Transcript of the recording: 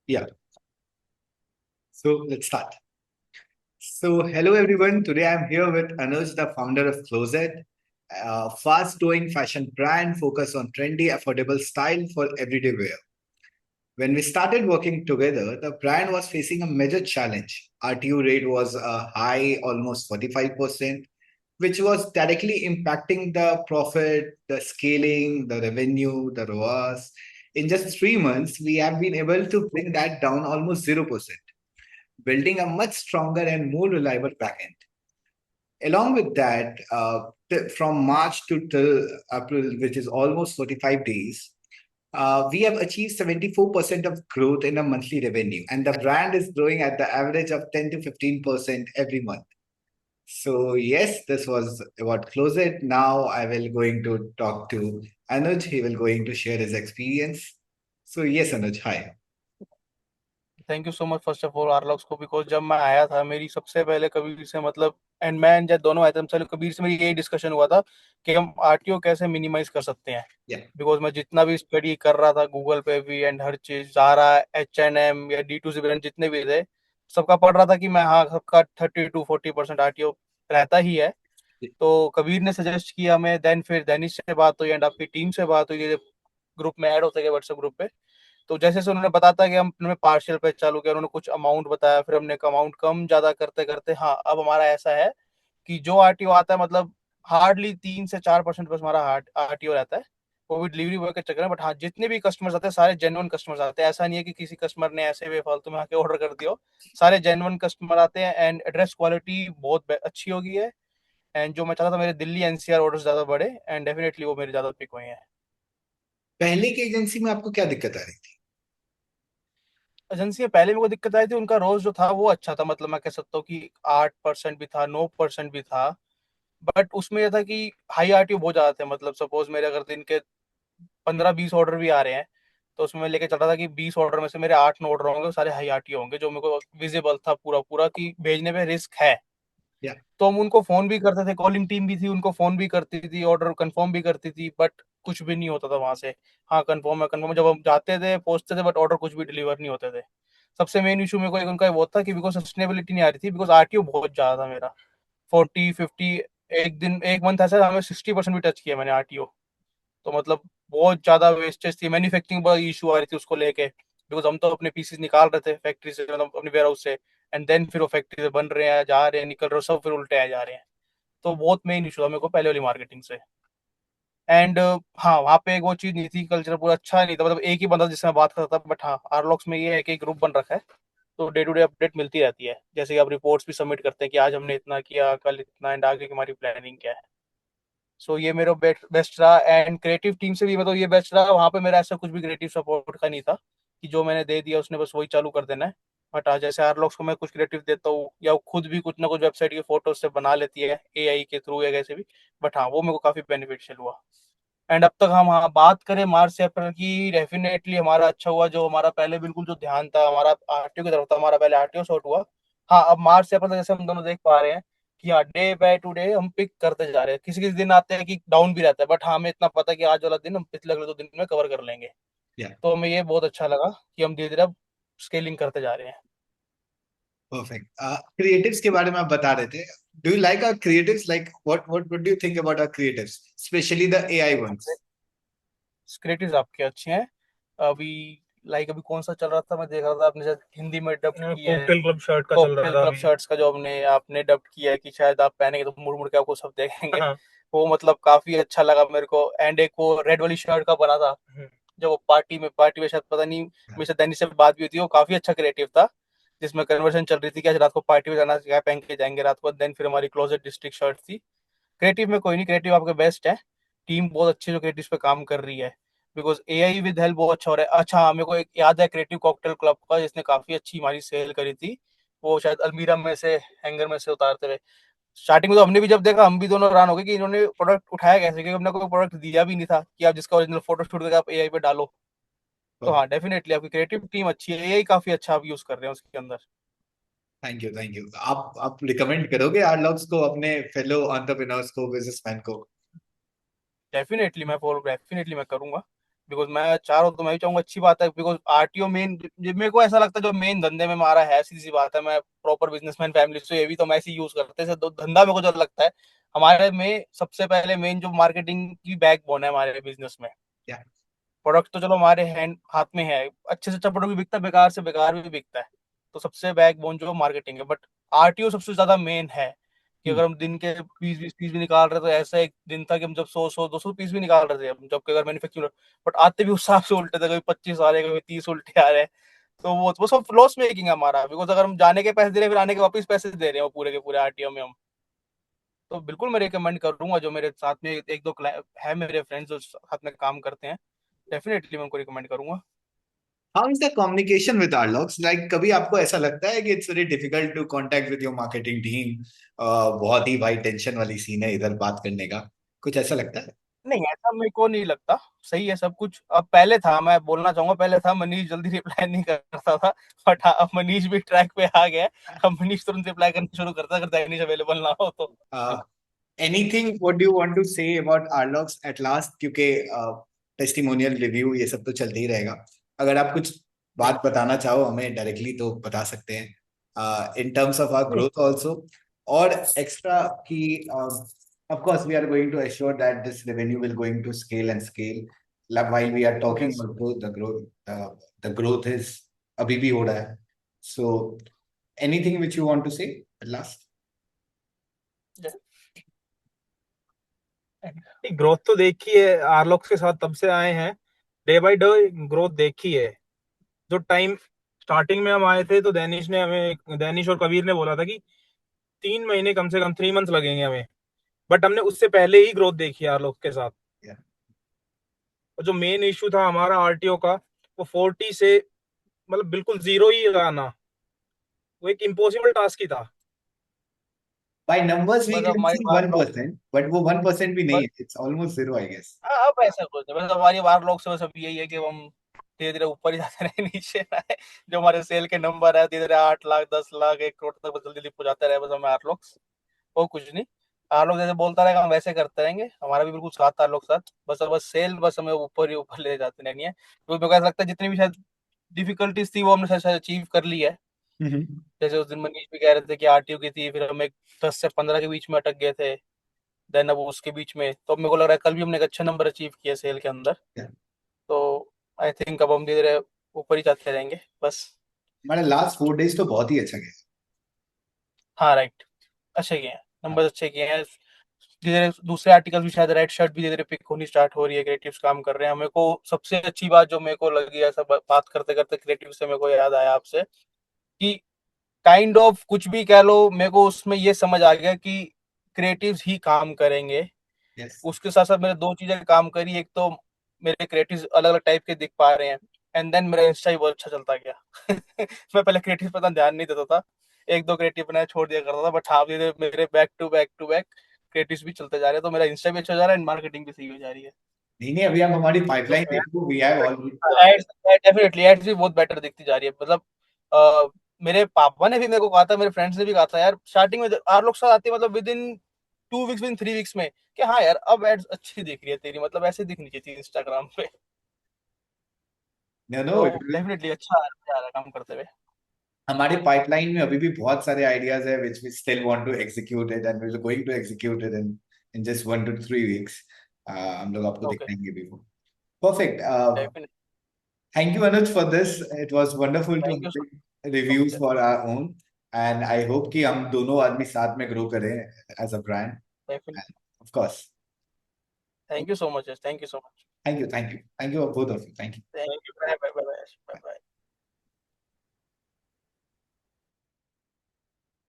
Yeah, so let's start. So, hello everyone. Today I'm here with Anuj, the founder of Closet, a fast growing fashion brand focused on trendy, affordable style for everyday wear. When we started working together, the brand was facing a major challenge. RTO rate was high, almost 45%, which was directly impacting the profit, the scaling, the revenue, the ROAS. In just 3 months, we have been able to bring that down almost 0%, building a much stronger and more reliable backend. Along with that, from March to till April, which is almost 45 days, we have achieved 74% of growth in a monthly revenue, and the brand is growing at the average of 10 to 15% every month. So yes, this was about Close It. Now I will going to talk to Anuj. He will going to share his experience. So yes, Anuj, hi. Thank you so much first of all Arlox को because जब मैं आया था मेरी सबसे पहले कबीर से मतलब एंड मैं जब दोनों आए थे चलो कबीर से मेरी यही डिस्कशन हुआ था कि हम आरटीओ कैसे मिनिमाइज कर सकते हैं। Yeah. बिकॉज मैं जितना भी स्टडी कर रहा था गूगल पे भी एंड हर चीज जारा H&M या D2C ब्रांड जितने भी थे सबका पढ़ रहा था कि मैं हाँ सबका 30 to 40% आरटीओ रहता ही है। तो कबीर ने सजेस्ट किया मैं देन फिर दैनिश से बात हुई एंड आपकी टीम से बात हुई ग्रुप में ऐड होते गए व्हाट्सएप ग्रुप पे। तो जैसे जैसे उन्होंने बताया कि हमने पार्शियल पे चालू किया उन्होंने कुछ अमाउंट बताया फिर हमने अमाउंट कम ज्यादा करते करते हाँ अब हमारा ऐसा है कि जो आरटीओ आता है मतलब हार्डली 3 से 4% बस हमारा आरटीओ रहता है वो भी डिलीवरी बॉय के चक्कर में। बट हाँ जितने भी कस्टमर्स आते हैं सारे जेन्युइन कस्टमर्स आते हैं ऐसा नहीं है कि किसी कस्टमर ने ऐसे बेफालतू में आके ऑर्डर कर दिया हो। सारे जेन्युइन कस्टमर आते हैं एंड एड्रेस क्वालिटी बहुत अच्छी होगी है। एंड जो मैं चाहता था मेरे दिल्ली एनसीआर ऑर्डर ज्यादा बढ़े एंड डेफिनेटली वो मेरे ज्यादा पिक हुए हैं। पहले की एजेंसी में आपको क्या दिक्कत आ रही थी? एजेंसी में पहले मेरे को दिक्कत आई थी उनका रोज जो था वो अच्छा था मतलब मैं कह सकता हूँ कि 8% भी था 9% भी था। बट उसमें यह था कि हाई आरटीओ बहुत ज्यादा थे मतलब सपोज मेरे अगर दिन के 15-20 ऑर्डर भी आ रहे हैं तो उसमें मैं लेके चल रहा था कि 20 ऑर्डर में से मेरे 8-9 ऑर्डर होंगे वो सारे हाई आरटीओ होंगे जो मेरे को विजिबल था पूरा पूरा कि भेजने में रिस्क है। Yeah. तो हम उनको फोन भी करते थे कॉलिंग टीम भी थी उनको फोन भी करती थी ऑर्डर कंफर्म भी करती थी बट कुछ भी नहीं होता था वहां से। हाँ कंफर्म है कंफर्म जब हम जाते थे पहुंचते थे बट ऑर्डर कुछ भी डिलीवर नहीं होते थे। सबसे मेन इशू मेरे को एक उनका वो था कि बिकॉज सस्टेनेबिलिटी नहीं आ रही थी बिकॉज आरटीओ बहुत ज्यादा था मेरा 40-50। एक दिन एक मंथ ऐसा हमें 60% भी टच किया मैंने आरटीओ। तो मतलब बहुत ज्यादा वेस्टेज थी मैन्युफैक्चरिंग बड़ा इशू आ रही थी उसको लेके बिकॉज हम तो अपने पीसीस निकाल रहे थे फैक्ट्री से मतलब अपने वेयर हाउस से एंड देन फिर वो फैक्ट्री से बन रहे हैं जा रहे हैं निकल रहे हैं सब फिर उल्टे आ जा रहे हैं। तो बहुत मेन इशू था मेरे को पहले वाली मार्केटिंग से। एंड हाँ वहाँ पे एक वो चीज नहीं थी कल्चर पूरा अच्छा नहीं था मतलब एक ही बंदा जिससे मैं बात करता था बट हाँ आरलॉक्स में ये है कि एक ग्रुप बन रखा है। तो डे टू डे अपडेट मिलती रहती है जैसे कि आप रिपोर्ट्स भी सबमिट करते हैं कि आज हमने इतना किया कल इतना एंड आगे की हमारी प्लानिंग क्या है। सो ये मेरा बेस्ट रहा एंड क्रिएटिव टीम से भी मतलब ये बेस्ट रहा वहाँ पे मेरा ऐसा कुछ भी क्रिएटिव सपोर्ट का नहीं था कि जो मैंने दे दिया उसने बस वही चालू कर देना है। बट आज जैसे आरलॉक्स को मैं कुछ क्रिएटिव देता हूँ या खुद भी कुछ ना कुछ वेबसाइट की फोटो से बना लेती है एआई के थ्रू या कैसे भी। बट हाँ वो मेरे को काफी बेनिफिशियल हुआ। एंड अब तक हम हाँ बात करें मार्च से अप्रैल की डेफिनेटली हमारा अच्छा हुआ जो हमारा पहले बिल्कुल जो ध्यान था हमारा आरटीओ की तरफ था हमारा पहले आरटीओ शॉर्ट हुआ। हाँ अब मार्च से अप्रैल तक जैसे हम दोनों देख पा रहे हैं कि हाँ डे बाय टू डे हम पिक करते जा रहे हैं किसी किसी दिन आते हैं कि डाउन भी रहता है बट हाँ हमें इतना पता है कि आज वाला दिन हम पिछले अगले 2 दिन में कवर कर लेंगे। Yeah. तो हमें ये बहुत अच्छा लगा कि हम धीरे धीरे स्केलिंग करते जा रहे हैं। Perfect. Creatives के बारे में आप बता रहे थे. Do you like our creatives? Like, what do you think about our creatives, especially the AI ones? Creatives आपके अच्छे हैं। अभी लाइक अभी कौन सा चल रहा था मैं देख रहा था आपने शायद हिंदी में डब किया है कॉकटेल क्लब शर्ट का चल रहा कॉकटेल था क्लब अभी शर्ट्स का जो हमने आपने डब किया है कि शायद आप पहनेंगे तो मुड़ मुड़ के आपको सब देखेंगे। हाँ वो मतलब काफी अच्छा लगा मेरे को एंड एक वो रेड वाली शर्ट का बना था जो वो पार्टी में शायद पता नहीं मेरे से दैनिक से बात भी हुई थी वो काफी अच्छा क्रिएटिव था जिसमें कन्वर्सेशन चल रही थी कि आज रात को पार्टी में जाना क्या पहन के जाएंगे रात को देन फिर हमारी क्लोजेट डिस्ट्रिक्ट शर्ट थी। क्रिएटिव में कोई नहीं क्रिएटिव आपके बेस्ट है। टीम बहुत अच्छी जो क्रिएटिव पे काम कर रही है बिकॉज एआई विद हेल्प बहुत अच्छा हो रहा है। अच्छा हाँ, मेरे को एक याद है क्रिएटिव कॉकटेल क्लब का जिसने काफी अच्छी हमारी सेल करी थी। वो शायद अलमीरा में से हैंगर में से उतारते हुए स्टार्टिंग में तो हमने भी जब देखा हम भी दोनों हैरान हो गए कि इन्होंने प्रोडक्ट उठाया कैसे क्योंकि हमने कोई प्रोडक्ट दिया भी नहीं था कि आप जिसका ओरिजिनल फोटो शूट करके आप एआई पे डालो। तो हाँ डेफिनेटली आपकी क्रिएटिव टीम अच्छी है एआई काफी अच्छा आप यूज कर रहे हैं उसके अंदर। Thank you, thank you. आप रिकमेंड करोगे आर्लॉक्स को अपने फेलो एंटरप्रेन्योर्स को, बिजनेसमैन को? डेफिनेटली मैं करूंगा। बिकॉज मैं चाह रहा हूँ तो मैं भी चाहूंगा, अच्छी बात है, बिकॉज आरटीओ मेन, मेरे को ऐसा लगता है जो मेन धंधे में हमारा है, सीधी सी बात है, मैं प्रॉपर बिजनेसमैन फैमिली से, ये भी तो मैं ऐसे यूज करते हैं, तो धंधा मेरे को जो लगता है हमारे में सबसे पहले मेन जो मार्केटिंग की बैकबोन है हमारे बिजनेस में। Yeah. प्रोडक्ट तो चलो हमारे हैंड हाथ में है, अच्छे से अच्छा प्रोडक्ट भी बिकता है, बेकार से बेकार भी बिकता है, तो सबसे बैकबोन जो मार्केटिंग है, बट आरटीओ सबसे ज्यादा मेन है। कि Hmm. अगर हम दिन के 20-20 पीस भी निकाल रहे, तो ऐसा एक दिन था कि हम जब 100-100-200 पीस भी निकाल रहे थे हम, जबकि अगर मैन्युफैक्चर, बट आते भी उस हिसाब से उल्टे थे, कभी 25 आ रहे, कभी 30 उल्टे आ रहे हैं। तो वो सब लॉस मेकिंग है हमारा, बिकॉज अगर हम जाने के पैसे दे रहे हैं, फिर आने के वापस पैसे दे रहे हैं वो पूरे के पूरे आरटीओ में हम। तो बिल्कुल मैं रिकमेंड करूंगा, जो मेरे साथ में एक दो है मेरे फ्रेंड्स जो साथ में काम करते हैं, डेफिनेटली मैं उनको रिकमेंड करूंगा। How is the communication with Arlox? Like कभी आपको ऐसा लगता है कि it's very difficult to contact with your marketing team? बहुत ही भाई टेंशन वाली सीन है इधर बात करने का, कुछ ऐसा लगता है? नहीं, ऐसा मेरे को नहीं लगता, सही है सब कुछ। अब पहले था, मैं बोलना चाहूंगा, पहले था मनीष जल्दी रिप्लाई नहीं करता था, बट हाँ, अब मनीष भी ट्रैक पे आ गया है। अब मनीष तुरंत रिप्लाई करना शुरू करता है, अगर मनीष अवेलेबल ना हो तो। Anything what do you want to say about Arlox at last, क्योंकि टेस्टिमोनियल रिव्यू ये सब तो चलते ही रहेगा। अगर आप कुछ हम्म, बात बताना चाहो हमें डायरेक्टली तो बता सकते हैं, इन टर्म्स ऑफ आवर नहीं, ग्रोथ आल्सो, और एक्स्ट्रा की of course we are going to assure that this revenue will going to scale and scale, like while we are talking yes, about growth, the growth is अभी भी हो रहा है। So anything which you want to say at last? Growth तो देखी है आरलॉक्स के साथ, तब से आए हैं, डे बाय डे ग्रोथ देखी है। जो टाइम स्टार्टिंग में हम आए थे तो दैनिश और कबीर ने बोला था कि 3 महीने, कम से कम 3 मंथ्स लगेंगे हमें, बट हमने उससे पहले ही ग्रोथ देखी है आरलॉक्स के साथ। Yeah. और जो मेन इशू था हमारा आरटीओ का, वो 40 से मतलब बिल्कुल जीरो ही आना, वो एक इम्पॉसिबल टास्क ही था। By numbers, we बस अब can हमारी see बार 1%, but वो 1% भी नहीं है. It's almost zero, I guess. हाँ, अब ऐसा कुछ नहीं, बस हमारी बार लोग से बस अब यही है कि हम धीरे धीरे ऊपर ही जाते रहे, नीचे ना आए। जो हमारे सेल के नंबर है, धीरे धीरे 8 लाख, 10 लाख, 1 करोड़ तक बस जल्दी जल्दी पहुंचाते रहे, बस हमें आर लोग, और कुछ नहीं। आर लोग जैसे बोलता रहेगा, हम वैसे करते रहेंगे, हमारा भी बिल्कुल साथ आर लोग साथ, बस सेल बस हमें ऊपर ही ऊपर ले जाते रहनी है, क्योंकि मेरे को ऐसा लगता है जितनी भी शायद डिफिकल्टीज थी वो हमने शायद अचीव कर ली है। Mm-hmm. जैसे उस दिन मनीष भी कह रहे थे कि आरटीओ की थी, फिर हम एक 10 से 15 के बीच में अटक गए थे, देन अब उसके बीच में, तो अब मेरे को लग रहा है कल भी हमने एक अच्छा नंबर अचीव किया सेल के अंदर। Yeah. तो आई थिंक अब हम धीरे धीरे ऊपर ही जाते रहेंगे बस। हमारा लास्ट 4 डेज तो बहुत ही अच्छा गया। हाँ, राइट, अच्छे किए हैं, हाँ, नंबर अच्छे किए हैं। धीरे धीरे दूसरे आर्टिकल भी, शायद रेड शर्ट भी धीरे धीरे पिक होनी स्टार्ट हो रही है, क्रिएटिव्स काम कर रहे हैं। मेरे को सबसे अच्छी बात जो मेरे को लगी, ऐसा बात करते करते क्रिएटिव से मेरे को याद आया आपसे, कि काइंड ऑफ कुछ भी कह लो, मेरे को उसमें ये समझ आ गया कि क्रिएटिव्स ही काम करेंगे। yes. उसके साथ साथ मेरे दो चीजें काम करी, एक तो मेरे क्रिएटिव अलग अलग टाइप के दिख पा रहे हैं, एंड देन मेरा इंस्टा भी बहुत अच्छा चलता गया। मैं पहले क्रिएटिव पर ध्यान नहीं देता था, एक दो क्रिएटिव बनाया छोड़ दिया करता था, बट हाँ धीरे मेरे बैक टू बैक क्रिएटिव भी चलते जा रहे हैं, तो मेरा इंस्टा भी अच्छा जा रहा है एंड मार्केटिंग भी सही हो जा रही है। नहीं नहीं, अभी आप हमारी तो पाइपलाइन देखो, we have all. Ads, definitely ads भी बहुत बेटर दिखती जा रही है, मतलब मेरे पापा ने भी मेरे को कहा था, मेरे फ्रेंड्स ने भी कहा था, यार स्टार्टिंग में आर लोग साथ आती है, मतलब with in 2 weeks, with in 3 weeks में, कि हाँ यार अब एड्स अच्छी दिख रही है तेरी, मतलब ऐसे दिखनी चाहिए थी इंस्टाग्राम पे। नो नो, तो डेफिनेटली अच्छा आ रहा है काम करते हुए। हमारे पाइपलाइन में अभी भी बहुत सारे आइडियाज है which we still want to execute it and we're going to execute it in just 1 to 3 weeks. हम लोग आपको ओके, दिखाएंगे भी वो। Perfect. Definitely, Thank you, Anuj, for this. It was wonderful to thank you so have reviews much, for our own, and I hope कि हम दोनों आदमी साथ में grow करें as a brand. Definitely, And of course, thank you so much, thank you so much, thank you, both of you. Thank you. Thank you, bye bye bye bye.